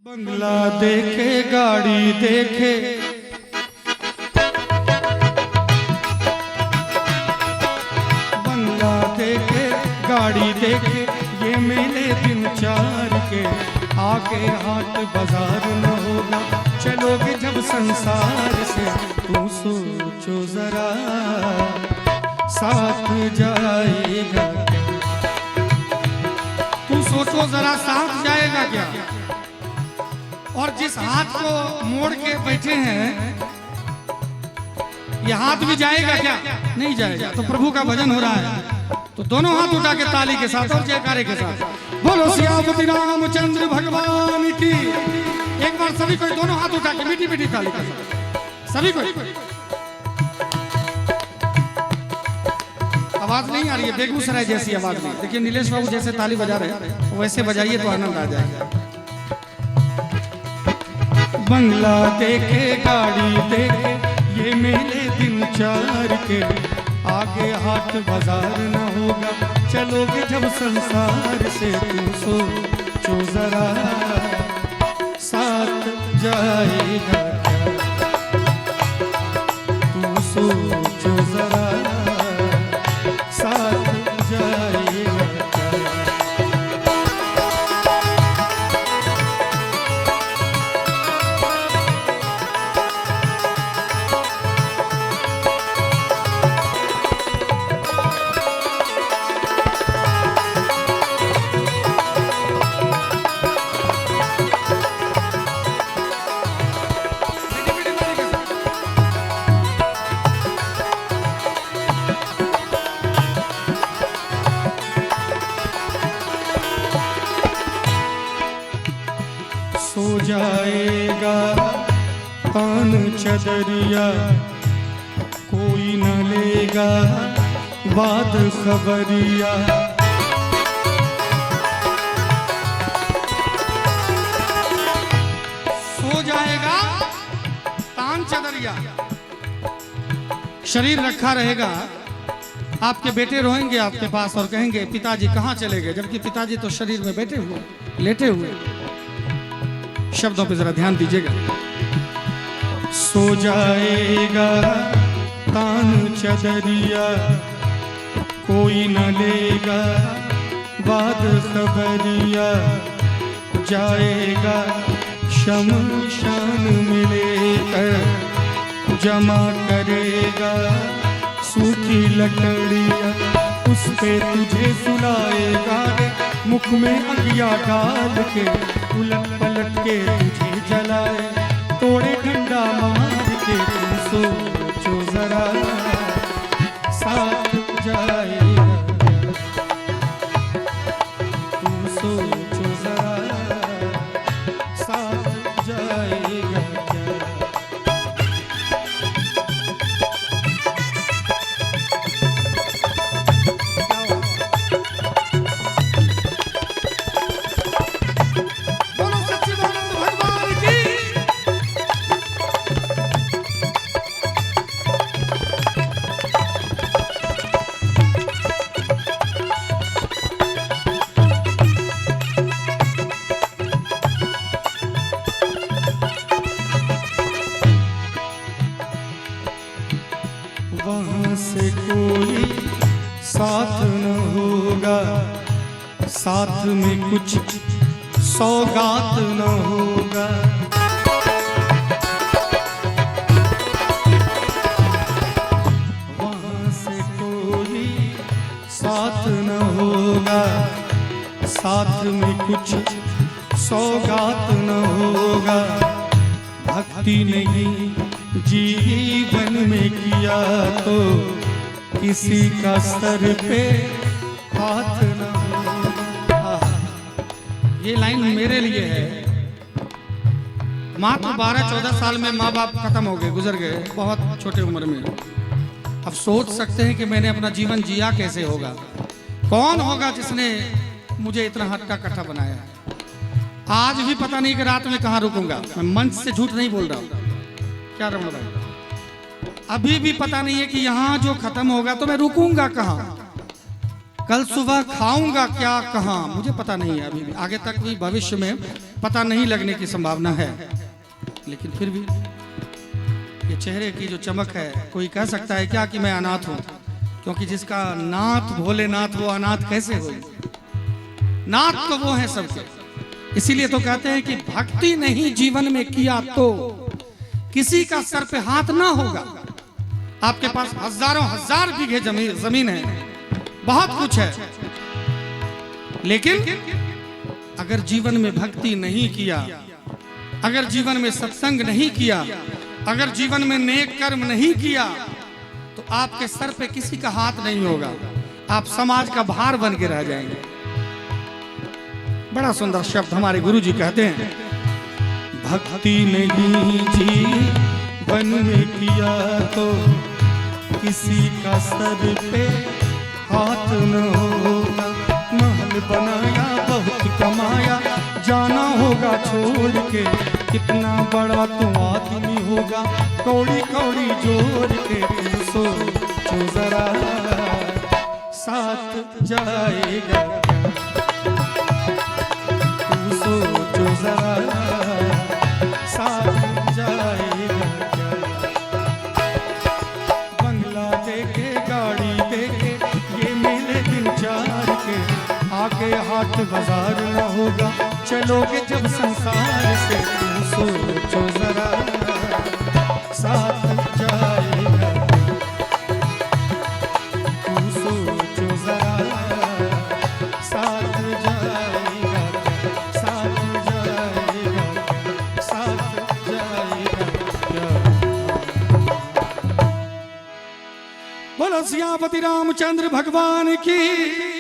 बंगला देखे गाड़ी देखे बंगला देखे गाड़ी देखे ये मेले दिन चार के आगे हाट बाजार न होगा चलोगे जब संसार से तू सोचो जरा साथ जाएगा तू सोचो जरा साथ जाएगा क्या। और जिस हाथ को मोड़ के बैठे हैं ये हाथ भी जाएगा क्या? नहीं जाएगा। तो प्रभु का भजन हो रहा है तो दोनों हाथ उठा के ताली के साथ और जयकारे के साथ बोलो सियापति रामचंद्र भगवान की। एक बार सभी कोई दोनों हाथ उठा के मीठी मीठी ताली के साथ सभी कोई। आवाज नहीं आ रही है बेगूसराय जैसी आवाज नहीं। देखिए नीलेश बाबू जैसे ताली बजा रहे हैं वैसे बजाइए तो आनंद आ जाएगा। बंगला देखे गाड़ी देखे ये मेले दिन चार के आगे हाट बाजार न होगा चलोगे जब संसार से तू सोचो जरा साथ जाएगा तू सोचो जरा साथ जाएगा। सो जाएगा पान चदरिया कोई न लेगा बाद खबरिया। सो जाएगा तान चदरिया शरीर रखा रहेगा। आपके बेटे रोएंगे आपके पास और कहेंगे पिताजी कहाँ चले गए जबकि पिताजी तो शरीर में बैठे हुए लेटे हुए। शब्दों पे जरा ध्यान दीजिएगा। सो जाएगा तान चदरिया कोई न लेगा बाद खबरिया जाएगा शमशान मिलेकर जमा करेगा सूखी लकड़ियाँ उस पे तुझे सुलाएगा मुख में अगिया डाल के उलट पलट के तुझे जलाए तोड़े डंडा मार के तू सोचो जरा साथ जाएगा तू सोचो जरा साथ जाएगा क्या। वहाँ से कोई साथ न होगा साथ में कुछ सौगात न होगा। वहाँ से कोई साथ न होगा साथ में कुछ सौगात न होगा। भक्ति नहीं जीवन में किया तो किसी का सर पे हाथ न होगा। ये लाइन मेरे लिए है। मात्र 12-14 साल में माँ बाप खत्म हो गए गुजर गए बहुत छोटे उम्र में। अब सोच सकते हैं कि मैंने अपना जीवन जिया कैसे होगा। कौन होगा जिसने मुझे इतना हट्टा कट्टा बनाया। आज भी पता नहीं कि रात में कहाँ रुकूंगा। मैं मंच से झूठ नहीं बोल रहा हूँ क्या रमण भाई। अभी भी पता नहीं है कि यहाँ जो खत्म होगा तो मैं रुकूंगा कहाँ। कल सुबह खाऊंगा क्या कहाँ मुझे पता नहीं है अभी भी। आगे तक भी भविष्य में पता नहीं लगने की संभावना है, लेकिन फिर भी ये चेहरे की जो चमक है, कोई कह सकता है क्या कि मैं अनाथ हूं? क्योंकि जिसका नाथ भोलेनाथ वो अनाथ कैसे हो? नाथ तो वो है सबके। इसीलिए तो कहते हैं कि भक्ति नहीं जीवन में किया तो किसी का सर पे हाथ ना होगा। आपके पास हजारों हजार बीघे जमीन है, बहुत कुछ है, लेकिन अगर जीवन में भक्ति नहीं किया, अगर जीवन में सत्संग नहीं किया, अगर जीवन में नेक कर्म नहीं किया, तो आपके सर पे किसी का हाथ नहीं होगा। आप समाज का भार बन के रह जाएंगे। बड़ा सुंदर शब्द हमारे गुरु जी कहते हैं, भक्ति नहीं जीवन में किया तो किसी का सर पे हाथ न होगा। महल बनाया बहुत कमाया, जाना होगा छोड़ के, कितना बड़ा तो आदमी होगा, कौड़ी कौड़ी जोड़ के। तू सोचो जरा साथ जाएगा, तू सोचो जरा साथ जाएगा क्या? बंगला देके गाड़ी देके ये मेरे दिन चार के, आगे हाथ बाजार न होगा, चलोगे जब संसार से। तू सोचो जरा साथ जाएगा, तू सोचो जरा साथ जाएगा, साथ जाएगा, साथ जाएगा क्या? बोलो सियापति रामचंद्र भगवान की।